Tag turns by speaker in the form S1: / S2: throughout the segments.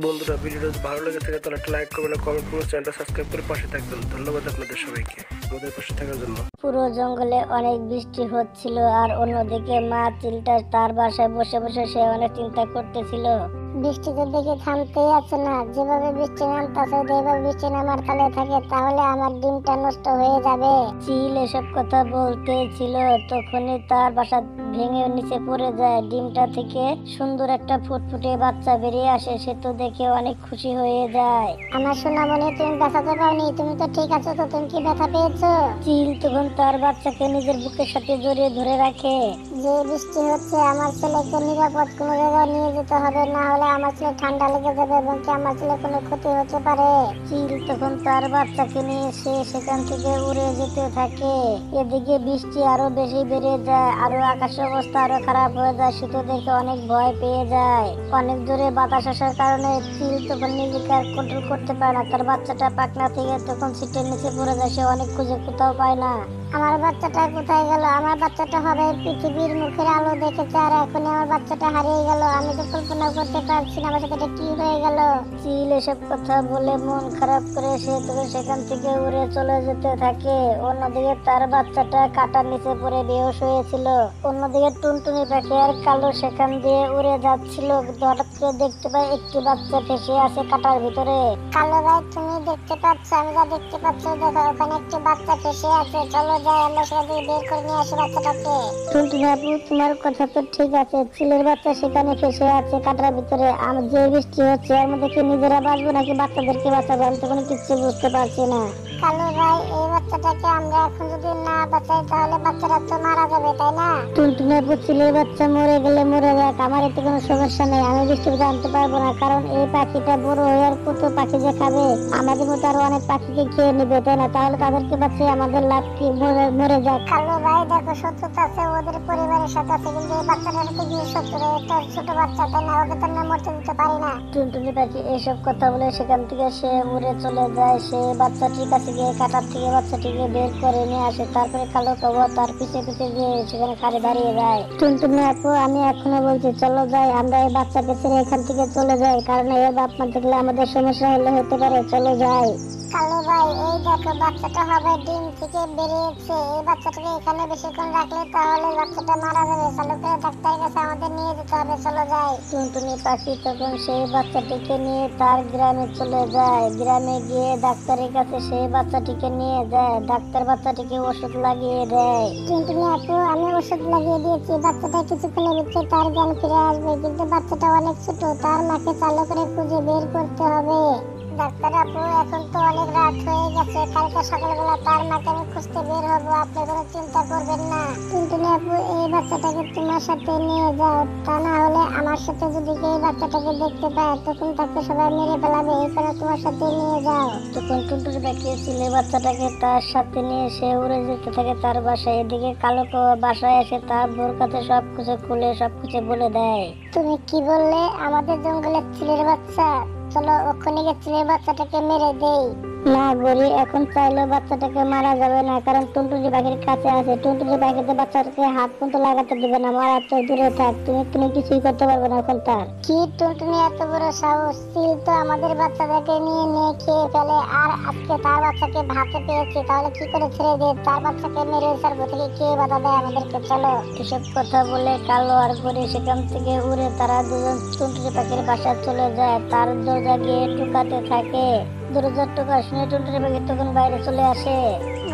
S1: বন্ধুরা, ভিডিওটা যদি ভালো লেগে থাকে তাহলে একটা লাইক করবেন, কমেন্ট করবেন, চ্যানেলটা সাবস্ক্রাইব করে পাশে থাকবেন। ধন্যবাদ আপনাদের সবাইকে আমাদের পাশে থাকার জন্য।
S2: পুরো জঙ্গলে অনেক বৃষ্টি হচ্ছিল আর অন্যদিকে মা চিলটা তার বাসায় বসে বসে সে অনেক চিন্তা করতেছিল। বৃষ্টি তো দেখে থামতেই আছে না, যেভাবে বৃষ্টি নামতেছে যেভাবে বৃষ্টি নামার তালে থাকে তাহলে আমার ডিমটা নষ্ট হয়ে যাবে। চিল এসব কথা বলতেছিল, তখনই তার বাসা ভেঙে নিচে পড়ে যায়। ডিমটা থেকে সুন্দর একটা ফুটফুটে বাচ্চা বেরিয়ে আসে। সে তো দেখে অনেক খুশি হয়ে যায়। আমার সোনামণি, তুমি ব্যথাতে পাওনি? তুমি তো ঠিক আছো তো? তুমি কি ব্যথা পেয়েছো? চিল তখন তার বাচ্চাকে নিজের বুকের সাথে জড়িয়ে ধরে রাখে। যে বৃষ্টি হচ্ছে, আমার ছেলেকে নিরাপদ কোনো জায়গায় নিয়ে যেতে হবে, না হলে আমার ছেলে ঠান্ডা লেগে যাবে এবং কি আমার ছেলে কোনো ক্ষতি হতে পারে। চিল তখন তার বাচ্চাকে নিয়ে সেখান থেকে উড়ে যেতে থাকে। এদিকে বৃষ্টি আরো বেশি বেড়ে যায়, আরো আকাশের অবস্থা আরো খারাপ হয়ে যায়। সে তো দেখে অনেক ভয় পেয়ে যায়। অনেক জোরে বাতাস আসার কারণে চিল তখন নিজেকে আর কন্ট্রোল করতে পারে না। তার বাচ্চাটা পাখনা থেকে তখন সিটের নিচে পড়ে যায়। সে অনেক খুঁজে কোথাও পায় না। আমার বাচ্চাটা কোথায় গেল? আমার বাচ্চাটা হবে পৃথিবীর মুখের আলো দেখেছে আর এখন আমার বাচ্চাটা হারিয়ে গেল। আমি তো কল্পনা করতে পারছি না আমার সাথে কি হয়ে গেল। চিল এসব কথা বলে মন খারাপ করে সে তখন সেখান থেকে উড়ে চলে যেতে থাকে। অন্যদিকে তার বাচ্চাটা কাটার নিচে পড়ে বেহুশ হয়েছিল। অন্যদিকে টুনটুনি পাখি আর কালো সেখান দিয়ে উড়ে যাচ্ছিল। হঠাৎ করে দেখতে পায় একটি বাচ্চা ফেসে আছে কাটার ভিতরে। কালো ভাই, তুমি দেখতে পাচ্ছ? আমি যা দেখতে পাচ্ছি, দেখো ওখানে একটি বাচ্চা ফেসে আছে। চলো যাই, আমরা সেখান থেকে বের করে নিয়ে আসি বাচ্চাটাকে। টুনটুনি আপু, তোমার কথা তো ঠিক আছে। চিলের বাচ্চা সেখানে ফেসে আছে কাটার ভিতরে। আমি যে বৃষ্টি হচ্ছে এর মধ্যে কি নিজেরা বাঁচবো নাকি বাচ্চাদেরকে বাঁচাবো? আমি তো কোনো কিছু বুঝতে পারছি না। কালু ভাই, এই বাচ্চাটাকে আমরা এখন যদি না বাঁচাই তাহলে বাচ্চাটা তো মারা যাবে, তাই না? টুনটুনি আপু, চিলের বাচ্চা মরে গেলে মরে যাক, আমার এতে কোনো সমস্যা নেই। আমি বৃষ্টিতে জানতে পারবো না, কারণ এই পাখিটা বড় হয়ে আর কত পাখি যে খাবে। আমাদের মতো আরো অনেক পাখিকে খেয়ে নেবে, তাই না? তাহলে তাদেরকে বাঁচিয়ে আমাদের লাভ কি? মরে যাক। কালু ভাই দেখো, শত্রুতা আছে ওদের পরিবারের সাথে আছে, কিন্তু এই বাচ্চাটার সাথে কি শত্রু? একটা ছোট বাচ্চা, তাই না? ওকে তো আমরা মরতে দিতে পারি না। টুনটুনি পাখি এসব কথা বলে সেখান থেকে সে উড়ে চলে যায়। সে বাচ্চাটির কাছে গিয়ে কাটার থেকে বাচ্চাটিকে বের করে নিয়ে আসে। তারপরে কালো কাবা তার পিছে পিছে গিয়ে সেখানে খাড়ে দাঁড়িয়ে যায়। টুনটুনি আপু, আমি এখনো বলছি চলো যাই, আমরা এই বাচ্চাকে ছেড়ে এখান থেকে চলে যাই, কারণ এর বাপ মা দেখলে আমাদের সমস্যা হতে পারে। চলো যাই। কালু ভাই, এই দেখো বাচ্চাটা হবে ডিম থেকে বেরিয়েছে। এই বাচ্চাটাকে এখানে বেশিক্ষণ রাখলে তাহলে বাচ্চাটা মারা যাবে। চলো করে ডাক্তারের কাছে আমাদের নিয়ে যেতে হবে, চলো যাই। টুনটুনি পাখি তখন সেই বাচ্চাটিকে নিয়ে তার গ্রামে চলে যায়। গ্রামে গিয়ে ডাক্তারের কাছে সেই বাচ্চাটিকে নিয়ে যায়। ডাক্তার বাচ্চাটিকে ওষুধ লাগিয়ে দেয়। টুনটুনি আপু, আমি ওষুধ লাগিয়ে দিয়েছি, বাচ্চাটা কিছুক্ষণের ভিতরে তার জ্ঞান ফিরে আসবে, কিন্তু বাচ্চাটা অনেক ছোট, তার মাকে চালু করে খুঁজে বের করতে হবে। ডাক্তার আপু, এখন তো অনেক রাত হয়ে গেছে, কালকে সকালবেলা তার মাকে আমি খুঁজতে বের হবো, আপনি কোনো চিন্তা করবেন না। টুনটুনি আপু, এই বাচ্চাটাকে তোমার সাথে নিয়ে যাও, তা না হলে আমার সাথে যদি এই বাচ্চাটাকে দেখতে পায় তখন তাকে সবাই মেরে ফেলাবে। এখানে তোমার সাথে নিয়ে যাও। তখন টুনটুনি পাখি ছেলে বাচ্চাটাকে তার সাথে নিয়ে সে উড়ে যেতে থাকে তার বাসায়। এদিকে কালো কাবা বাসায় এসে তার বোর কাছে সবকিছু খুলে সবকিছু বলে দেয়। তুমি কি বললে? আমাদের জঙ্গলের ছেলের বাচ্চা? চলো ওখানে গিয়ে ছেলের বাচ্চাটাকে মেরে দেই। না গরি, এখন চাইলেও বাচ্চাটাকে মারা যাবে না, কারণ টুনটুনি পাখির কাছে আছে। টুনটুনি পাখিতে বাচ্চাটাকে হাত পর্যন্ত লাগাতে দিবে না, মারা তো দূরে থাক। তুমি কিছুই করতে পারবে না এখন তার। কি টুনটুনি এত বড় সাহস? চিল তো আমাদের বাচ্চাটাকে নিয়ে খেয়ে ফেলে, আর আজকে তার বাচ্চাকে ভাতে পেয়েছি, তাহলে কি করে ছেড়ে দিয়ে তার বাচ্চাকে মেরে ছাড়বো? থেকে কে বাধা দেয় আমাদেরকে? চলো। এসব কথা বলে কালো আর গরি সেখান থেকে উড়ে তারা দুজন টুনটুনি পাখির বাসায় চলে যায়। তার দরজা গিয়ে টুকাতে থাকে। দরজার টোকা শুনে টুনটুনি পাখি তখন বাইরে চলে আসে।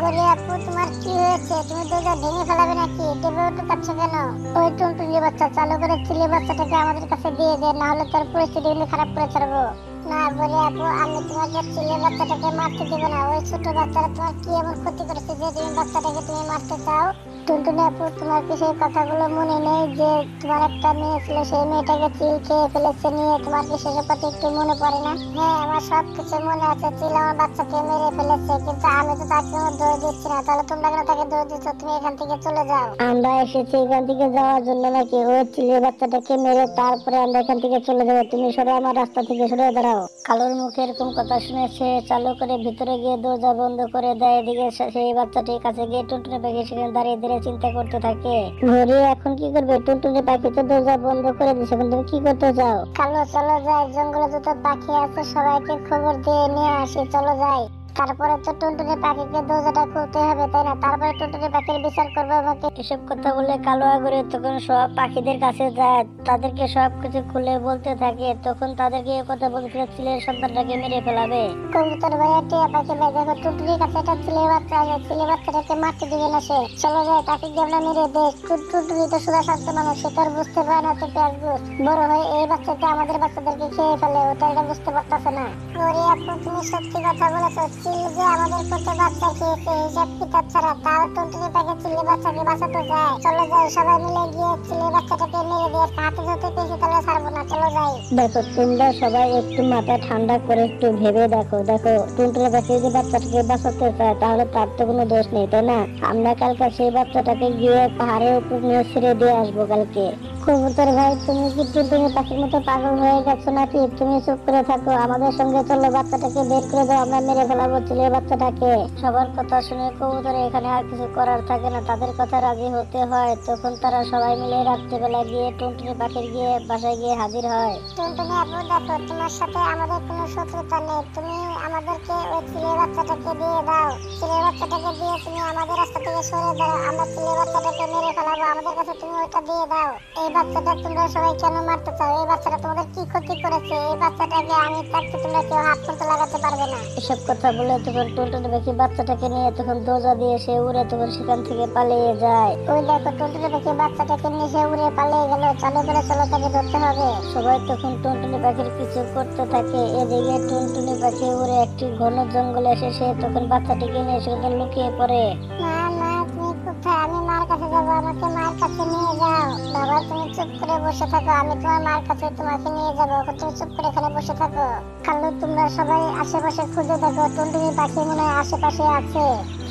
S2: গরি আপু, তোমার কি হয়েছে? তুমি দরজা ভেঙে ফেলাবে নাকি? টেবিল টুকাচ্ছ কেন? ওই টুনটুনি বাচ্চা চালু করে ছেলে বাচ্চাটাকে আমাদের কাছে দিয়ে দে, না হলে তোর পরিস্থিতি কিন্তু খারাপ করে ছাড়বো। না গরি আপু, আমি তোমাকে ছেলে বাচ্চাটাকে মারতে দেবো না। ওই ছোট বাচ্চাটা তোমার কি এমন ক্ষতি করেছে যে তুমি বাচ্চাটাকে তুমি মারতে চাও? টুনটুনি আপু, তোমার কি সেই কথাগুলো মনে নেই যে তোমার একটা মেয়ে ছিল, সেই মেয়েটাকে চিল খেয়ে ফেলেছে নিয়ে? তোমার কি সেসব কথা একটু মনে পড়ে না? হ্যাঁ, আমার সবকিছু মনে আছে। চিল আমার বাচ্চাকে মেরে ফেলেছে, কিন্তু আমি তো তাকে কোনো দোষ দিচ্ছি না। তাহলে তোমরা কেন তাকে দোষ দিচ্ছ? তুমি এখান থেকে চলে যাও। আমরা এসেছি এখান থেকে যাওয়ার জন্য নাকি? ওই চিলের বাচ্চাটাকে মেরে তারপরে আমরা এখান থেকে চলে যাবো। তুমি সরে আমার রাস্তা থেকে সরে দাঁড়াও। কালোর মুখে এরকম কথা শুনে সে চালু করে ভিতরে গিয়ে দরজা বন্ধ করে দেয়। এদিকে সেই বাচ্চাটির কাছে গিয়ে টুনটুনি পাখি সেখানে দাঁড়িয়ে নিয়ে চিন্তা করতে থাকে। ঘড়ি এখন কি করবে? টুনটুনি পাখি তো দরজা বন্ধ করে দিছে, এখন তুমি কি করতে চাও? কালো চলো যাই, জঙ্গলে যত পাখি আছে সবাইকে খবর দিয়ে নিয়ে আসি, চলো যাই। তারপরে তো টুনটুনি পাখিকে দরজাটা খুলতে হবে, তাই না? তারপরে টুনটুনি পাখির বিচার করবে আমাকে। এসব কথা বলে কালো আগুরে তখন সব পাখিদের কাছে যায়, তাদেরকে সবকিছু খুলে বলতে থাকে। তখন তাদেরকে এই কথা বলছিল চিলের সন্তানটাকে মেরে ফেলাবে। কবুতর ভাইয়া টিয়া পাখি ভাই, দেখো টুনটুনির কাছে একটা চিলের বাচ্চা আছে, চিলের বাচ্চাটাকে মারতে দিবে না সে। চলো যাই, তাকে গিয়ে আমরা মেরে দেখ। টুনটুনি তো সুদা শান্ত মানুষ, সে তো আর বুঝতে পারে না তো পেঁয়াজ বুঝ। বড় হয়ে এই বাচ্চাটা আমাদের বাচ্চাদেরকে খেয়ে ফেলে, ওটা এটা বুঝতে পারতেছে না। ওরে আপু, তুমি সত্যি কথা বলেছো। চিল যে আমাদের কত বাচ্চা খেয়েছে হিসাব কিতাব ছাড়া, তাও টুনটুনি পাখি চিলের বাচ্চাকে বাঁচাতে যায়। চলো যাই, সবাই মিলে গিয়ে চিলের বাচ্চাটাকে মেরে দিয়ে হাতে ধরতে পেয়েছি, তাহলে ছাড়বো না, চলো যাই। দেখো তোমরা সবাই একটু মাথা ঠান্ডা করে একটু ভেবে দেখো। দেখো টুনটুনি পাখি যদি বাচ্চাটাকে বাঁচাতে চায় তাহলে তার তো কোনো দোষ নেই, তাই না? আমরা কালকে সেই বাচ্চাটাকে গিয়ে পাহাড়ের উপর নিয়ে ছেড়ে দিয়ে আসবো কালকে। কবুতর ভাই, তুমি কি টুনটুনি পাখির মতো পাগল হয়ে গেছো নাকি? তুমি চুপ করে থাকো, আমাদের সঙ্গে চলো, বাচ্চাটাকে বের করে দাও, আমরা মেরে ফেলাবো চিলের বাচ্চাটাকে। সবার কথা শুনে কবুতর এখানে আর কিছু করার থাকে না, তাদের কথা রাজি হতে হয়। তখন তারা সবাই মিলে রাত্রেবেলা গিয়ে টুনটুনি পাখির গিয়ে বাসায় গিয়ে হাজির হয়। টুনটুনি আপু দেখো, তোমার সাথে আমাদের কোনো শত্রুতা নেই, তুমি আমাদেরকে ওই চিলের বাচ্চাটাকে দিয়ে দাও। চিলের বাচ্চাটাকে দিয়ে তুমি আমাদের রাস্তা থেকে সরে দাও, আমরা চিলের বাচ্চাটাকে মেরে ফেলাবো, আমাদের কাছে তুমি ওইটা দিয়ে দাও। এই বাচ্চাটা তোমরা সবাই কেন মারতে চাও? এই বাচ্চাটা তোমাদের কি ক্ষতি করেছে? এই বাচ্চাটাকে আমি থাকতে তোমরা কেউ হাত পর্যন্ত লাগাতে পারবে না। এসব কথা বলে তখন টুনটুনি পাখি বাচ্চাটাকে নিয়ে তখন দরজা দিয়ে সে উড়ে তখন সেখান থেকে পালিয়ে যায়। ওই দেখো টুনটুনি পাখি বাচ্চাটাকে নিয়ে সে উড়ে পালিয়ে গেল। চলো করে চলো, তাকে ধরতে হবে। সবাই তখন টুনটুনি পাখির পিছু করতে থাকে। এদিকে টুনটুনি পাখি উড়ে একটি ঘন জঙ্গলে এসে সে তখন বাচ্চাটিকে নিয়ে সেখানে লুকিয়ে পড়ে। মা মা, তুমি কোথায়? আমি মার কাছে যাবো, আমাকে মার কাছে নিয়ে যাও। বাবা তুমি চুপ করে বসে থাকো, আমি তোমার মার কাছে তোমাকে নিয়ে যাবো, তুমি চুপ করে এখানে বসে থাকো। কালু তোমরা সবাই আশেপাশে খুঁজে দেখো, টুনটুনি পাখি মনে হয় আশেপাশে আছে।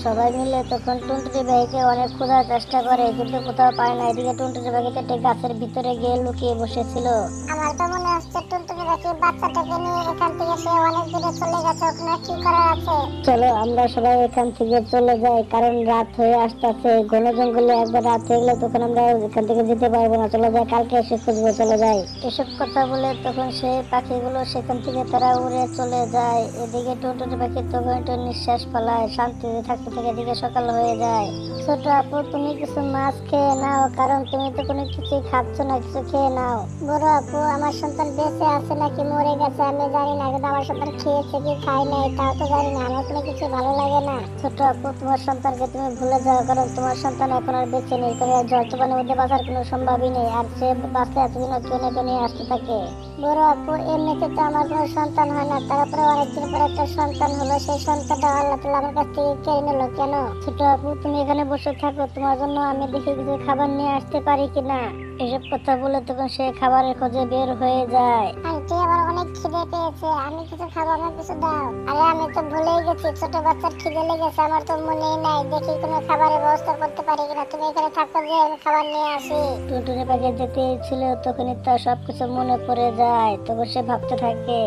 S2: সবাই মিলে তখন টুনটুনি পাখিকে অনেক খোঁজার চেষ্টা করে, কিন্তু কোথাও পায় না। এদিকে টুনটুনি পাখিটা একটা গাছের ভিতরে গিয়ে লুকিয়ে বসেছিল। আমার তো মনে হচ্ছে টুনটুনি পাখি বাচ্চাটাকে নিয়ে এখান থেকে সে অনেক দূরে চলে গেছে, ওখানে কি করার আছে? চলো আমরা সবাই এখান থেকে চলে যাই, কারণ রাত হয়ে আসতেছে। ঘন জঙ্গলে একবার রাত হয়ে গেলে তখন আমরা এখান থেকে যেতে পারবো না। চলে যাই, কালকে এসে খুঁজবো, চলে যাই। এসব কথা বলে তখন সেই পাখিগুলো সেখান থেকে তারা উড়ে চলে যায়। এদিকে টুনটুনি পাখি তখন একটু নিঃশ্বাস ফেলায়, শান্তিতে থাকতে থেকে এদিকে সকাল হয়ে যায়। ছোট আপু তুমি কিছু মাছ খেয়ে নাও, কারণ তুমি তো কোনো কিছুই খাচ্ছ না, কিছু খেয়ে নাও। বড় আপু আমার সন্তান বেঁচে আছে নাকি মরে গেছে আমি জানি না, কিন্তু আমার সন্তান খেয়েছে কি খায় নাই তাও তো জানি না, আমার কোনো কিছু ভালো লাগে না। ছোট আপু তোমার সন্তানকে তুমি ভুলে যাও, কারণ তোমার সন্তান এখন আর বেঁচে নেই, কারণ জলচপানের মধ্যে বাঁচার কোনো সম্ভাবই নেই, আর সে বাঁচলে এতদিন কেউ না কেউ নিয়ে আসতে থাকে। বড় আপু এমনিতে তো আমার কোনো সন্তান হয় না, তারপরে অনেকদিন পরে একটা সন্তান হলো, সেই সন্তানটা আল্লাহ তাআলা আমার কাছ থেকে কেড়ে নিল কেন? ছোট আপু তুমি এখানে বসে থাকো, তোমার জন্য আমি দেখি কিছু খাবার নিয়ে আসতে পারি কিনা। এসব কথা বলে তখন সে খাবারের খোঁজে বের হয়ে যায়। আন্টি আমার অনেক খিদে পেয়েছে, আমি কিছু খাবো, আমার কিছু দাও। আরে আমি তো ভুলেই গেছি, ছোট বাচ্চার খিদে লেগেছে, আমার তো মনেই নাই, দেখি কোনো খাবারের ব্যবস্থা করতে পারি কিনা। তুমি এখানে থাকো, যে আমি খাবার নিয়ে আসি। টুনটুনি পাখি যেতে ছিল তখনই তার সবকিছু মনে পড়ে যায়। তখন সে ভাবতে থাকে,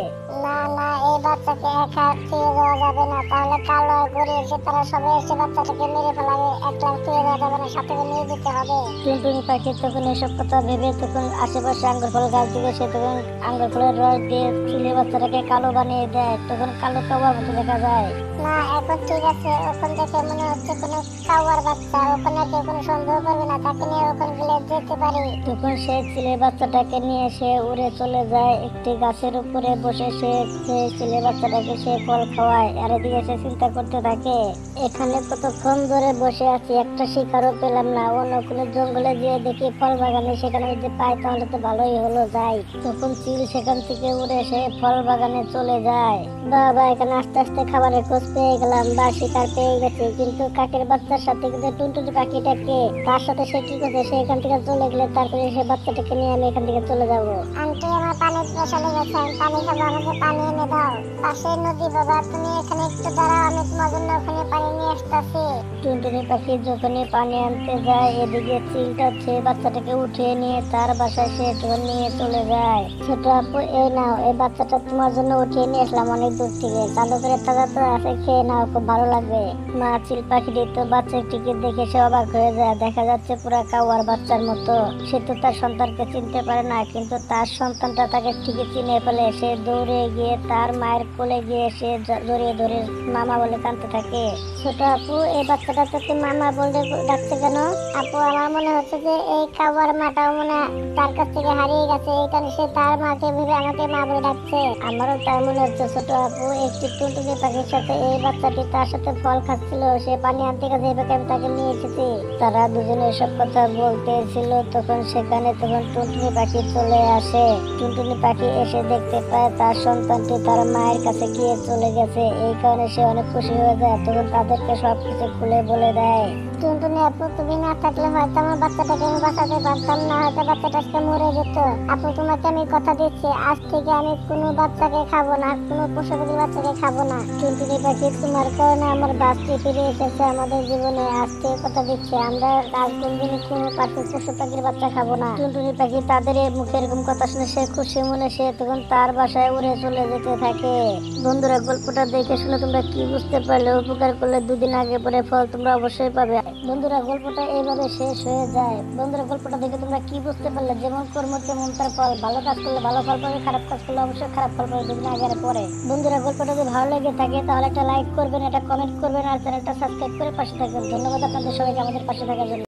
S2: না না এই বাচ্চাকে একা ফিরে দেওয়া যাবে না, তাহলে কালো করে এসে তারা সবাই এসে বাচ্চাটাকে মেরে ফেলাবে, একলা ফিরে দেওয়া যাবে না, সাথে নিয়ে যেতে হবে। টুনটুনি পাখি তখন এসব কথা ভেবে তখন আশেপাশে আঙ্গুর ফল গাছ দিকে সে তখন আঙ্গুর ফলের রস দিয়ে চিলের বাচ্চাটাকে কালো বানিয়ে দেয়। তখন কালো কাওয়ার মতো দেখা যায়। না এখন ঠিক আছে, ওখান থেকে মনে হচ্ছে কোনো কাওয়ার বাচ্চা, ওখানে কেউ কোনো সন্দেহ করবে না, তাকে নিয়ে ওখানে গেলে যেতে পারি। তখন সে চিলের বাচ্চাটাকে নিয়ে সে উড়ে চলে যায় একটি গাছের উপরে বসে সে চিলের বাচ্চাটাকে সে ফল খাওয়ায়। আর এদিকে সে চিন্তা করতে থাকে, এখানে কতক্ষণ ধরে বসে আছি, একটা শিকারও পেলাম না, অন্য কোনো জঙ্গলে গিয়ে দেখি ফল বাগানে, সেখানে যদি পাই তাহলে তো ভালোই হলো, যাই। তখন চিল সেখান থেকে উড়ে সে ফল বাগানে চলে যায়। বাবা এখানে আস্তে আস্তে খাবারের খোঁজ পেয়ে গেলাম, বা শিকার পেয়ে গেছি, কিন্তু কাকের বাচ্চার সাথে কিন্তু টুনটুনি পাখিটাকে তার সাথে সে কি করছে, সে এখান থেকে চলে গেলে তারপরে সে বাচ্চাটাকে নিয়ে আমি এখান থেকে চলে যাবো। আন্টি আমার পানি পিপাসা লেগেছে, আমি পানি খাবো, আমাকে পানি এনে দাও। পাশে নদী বাবা, তুমি এখানে একটু দাঁড়াও, আমি তোমার জন্য ওখানে পানি নিয়ে আসতেছি। টুনটুনি পাখি যখনই পানি আনতে যায়, এদিকে চিলটা সেই বাচ্চাটাকে উঠিয়ে নিয়ে তার বাসায় সে নিয়ে চলে যায়। ছোট আপু, এই নাও, এই বাচ্চাটা তোমার জন্য উঠিয়ে নিয়ে আসলাম অনেক দূর থেকে, চালু করে তাজা তো আছে, খেয়ে নাও, খুব ভালো লাগবে। মা চিল পাখিটি তো বাচ্চাটিকে দেখে সে অবাক হয়ে যায়, দেখা যাচ্ছে পুরা কাওয়ার বাচ্চার মতো। সে তো তার সন্তানকে চিনতে পারে না, কিন্তু তার সন্তানটা তাকে ঠিকই চিনে ফেলে। সে দৌড়ে গিয়ে তার মায়ের কোলে গিয়ে সে জড়িয়ে ধরে মামা বলে কাঁদতে থাকে। ছোট আপু, এই বাচ্চাটা তোকে মামা বলে ডাকছে কেন? আপু, আমার মনে হচ্ছে যে এই কাওয়ার মাটাও মনে হয় তার কাছ থেকে হারিয়ে গেছে, এই কারণে সে তার মাকে ভেবে আমাকে মা বলে ডাকছে। আমারও তাই মনে হচ্ছে ছোট আপু। একটি টুনটুনি পাখির সাথে এই বাচ্চাটি তার সাথে ফল খাচ্ছিল, সে পানি আনতে গেছে, এভাবে আমি তাকে নিয়ে এসেছি। তারা দুজনে এসব কথা বলতেছিল, তখন টুনটুনি পাখি চলে আসে। টুনটুনি পাখি এসে দেখতে পায় তার সন্তানটি তার মায়ের কাছে গিয়ে চলে গেছে, এই কারণে সে অনেক খুশি হয়ে যায়। তখন তাদেরকে সবকিছু খুলে বলে দেয়। টুনটুনি আপু, তুমি না থাকলে হয়তো আমার বাচ্চাটাকে আমি বাঁচাতে পারতাম না, হয়তো বাচ্চাটা আজকে মরে যেত। আপু, তোমাকে আমি কথা দিচ্ছি, আজ থেকে আমি কোনো বাচ্চাকে খাবো না, কোনো পশু পাখির বাচ্চাকে খাবো না। টুনটুনি পাখি, তোমার কারণে আমার বাচ্চা ফিরে এসেছে আমাদের জীবনে, আজ থেকে কথা দিচ্ছি আমরা আজ কোনদিনই কোনো পশু পাখির বাচ্চা খাবো না। টুনটুনি পাখি তাদের মুখে এরকম কথা শুনে সে খুশি মনে সে তখন তার বাসায় উড়ে চলে যেতে থাকে। বন্ধুরা, গল্পটা দেখে শুনে তোমরা কি বুঝতে পারলে? উপকার করলে দুদিন আগে পরে ফল তোমরা অবশ্যই পাবে। বন্ধুরা, গল্পটা এইভাবে শেষ হয়ে যায়। বন্ধুরা, গল্পটা দেখে তোমরা কি বুঝতে পারলে? যেমন কর্ম তেমন তার ফল, ভালো কাজ করলে ভালো ফল পাবে, খারাপ কাজ করলে অবশ্যই খারাপ ফল পাবে দুদিন আগে পরে। বন্ধুরা, গল্পটা যদি ভালো লেগে থাকে তাহলে একটা লাইক করবেন, একটা কমেন্ট করবেন, আর চ্যানেলটা সাবস্ক্রাইব করে পাশে থাকবেন। ধন্যবাদ আপনাদের সবাইকে আমাদের পাশে থাকার জন্য।